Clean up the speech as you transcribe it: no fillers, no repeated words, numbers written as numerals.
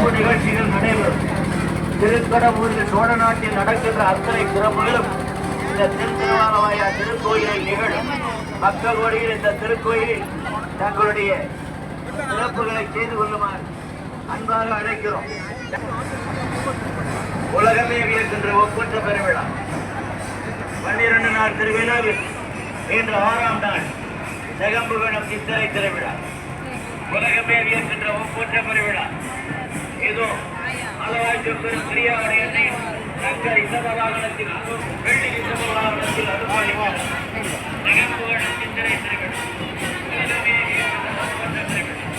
சிறப்பு நிகழ்ச்சிகள் நடைபெறும். திருக்கடவுரில் சோழ நாட்டில் நடக்கின்ற அத்தனை சிறப்புகளும் இந்த திருவாலவாயா திருக்கோயிலில் நிகழும். மக்கள் கோடியில் இந்த திருக்கோயிலில் தங்களுடைய சிறப்புகளை செய்து கொள்ளுமாறு அன்பாக அழைக்கிறோம். உலகமே வியக்கின்ற ஒப்பற்ற பெருவிழா 12 நாள் திருவிழாவில் இன்று 6ஆம் நாள் செகம்புகணம் சித்திரை திருவிழா. உலகமே வியக்கின்ற ஒப்பற்ற பெருவிழா. இதோ அளவாய்க்கு பெரும் பிரியாவுடைய எண்ணெய் சங்கர் இசத வாகனத்தில் வெள்ளி இசத வாகனத்தில் அனுமானிவார் செகம்புகணம் சித்திரை திருவிழா. உலகமே வியக்கின்ற ஒப்பற்ற பெருவிழா.